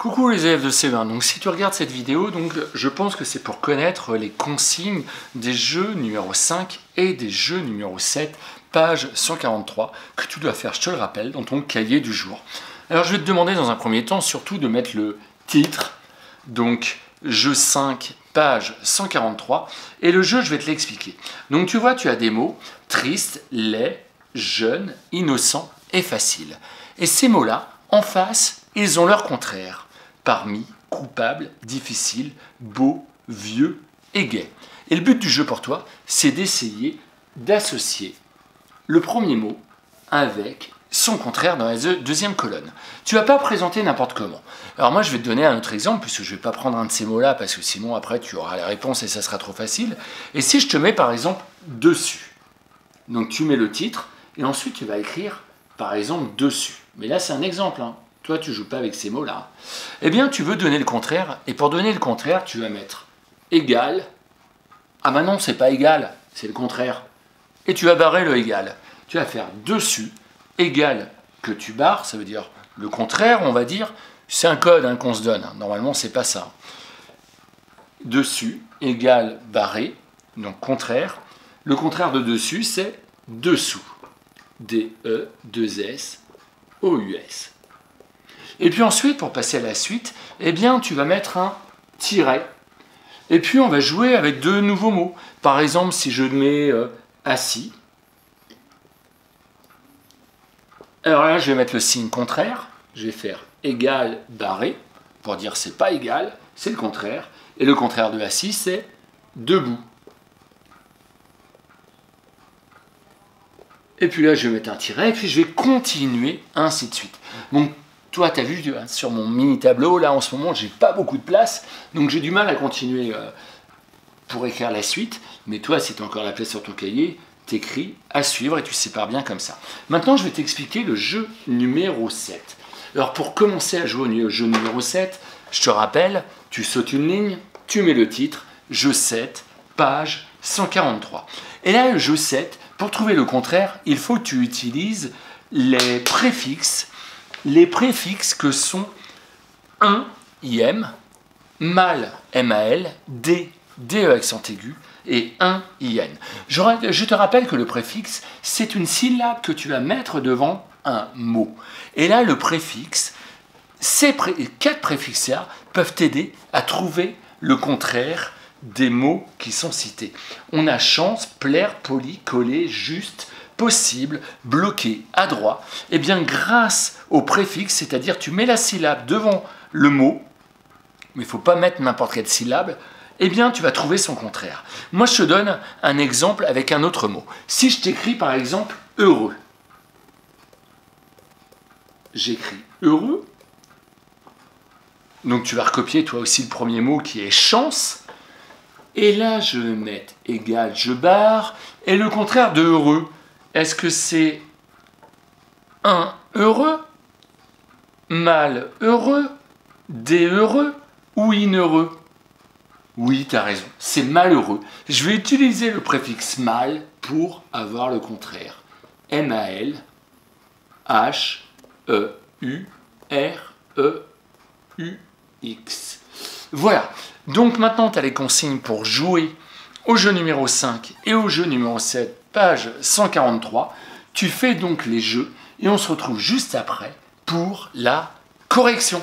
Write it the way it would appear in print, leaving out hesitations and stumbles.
Coucou les élèves de CE1, donc si tu regardes cette vidéo, donc je pense que c'est pour connaître les consignes des jeux numéro 5 et des jeux numéro 7, page 143, que tu dois faire, je te le rappelle, dans ton cahier du jour. Alors je vais te demander dans un premier temps surtout de mettre le titre, donc jeu 5, page 143, et le jeu je vais te l'expliquer. Donc tu vois, tu as des mots, triste, laid, jeune, innocent et facile. Et ces mots-là, en face, ils ont leur contraire. Parmi, coupable, difficile, beau, vieux et gai. Et le but du jeu pour toi, c'est d'essayer d'associer le premier mot avec son contraire dans la deuxième colonne. Tu ne vas pas présenter n'importe comment. Alors moi, je vais te donner un autre exemple, puisque je ne vais pas prendre un de ces mots-là, parce que sinon, après, tu auras la réponse et ça sera trop facile. Et si je te mets, par exemple, dessus. Donc tu mets le titre, et ensuite tu vas écrire, par exemple, dessus. Mais là, c'est un exemple, hein. Toi, tu ne joues pas avec ces mots-là. Eh bien, tu veux donner le contraire, et pour donner le contraire, tu vas mettre égal. Ah ben non, c'est pas égal, c'est le contraire. Et tu vas barrer le égal. Tu vas faire dessus, égal que tu barres, ça veut dire le contraire, on va dire. C'est un code hein, qu'on se donne. Normalement, c'est pas ça. Dessus, égal, barré, donc contraire. Le contraire de dessus, c'est dessous. D-E-2-S, O-U-S. Et puis ensuite, pour passer à la suite, eh bien, tu vas mettre un tiret. Et puis, on va jouer avec deux nouveaux mots. Par exemple, si je mets assis, alors là, je vais mettre le signe contraire. Je vais faire égal, barré, pour dire c'est pas égal, c'est le contraire. Et le contraire de assis, c'est debout. Et puis là, je vais mettre un tiret, et puis je vais continuer, ainsi de suite. Donc, toi, tu as vu sur mon mini tableau, là, en ce moment, j'ai pas beaucoup de place, donc j'ai du mal à continuer pour écrire la suite. Mais toi, si tu as encore la place sur ton cahier, t'écris à suivre et tu sépares bien comme ça. Maintenant, je vais t'expliquer le jeu numéro 7. Alors, pour commencer à jouer au jeu numéro 7, je te rappelle, tu sautes une ligne, tu mets le titre, jeu 7, page 143. Et là, le jeu 7, pour trouver le contraire, il faut que tu utilises les préfixes que sont un, IM, mal, MAL, D, DE accent aigu, et un, IN. Je te rappelle que le préfixe, c'est une syllabe que tu vas mettre devant un mot. Et là, le préfixe, ces quatre préfixes-là peuvent t'aider à trouver le contraire des mots qui sont cités. On a chance, plaire, poli, coller, juste, possible, bloqué, adroit. Eh bien, grâce au préfixe, c'est-à-dire tu mets la syllabe devant le mot, mais il ne faut pas mettre n'importe quelle syllabe, eh bien, tu vas trouver son contraire. Moi, je te donne un exemple avec un autre mot. Si je t'écris, par exemple, heureux, j'écris heureux, donc tu vas recopier toi aussi le premier mot qui est chance, et là, je vais mettre égal, je barre, et le contraire de heureux, est-ce que c'est un heureux, mal heureux, déheureux ou inheureux? Oui, tu as raison, c'est malheureux. Je vais utiliser le préfixe mal pour avoir le contraire. M-A-L, H-E-U-R-E-U-X. Voilà, donc maintenant tu as les consignes pour jouer au jeu numéro 5 et au jeu numéro 7, page 143. Tu fais donc les jeux et on se retrouve juste après pour la correction.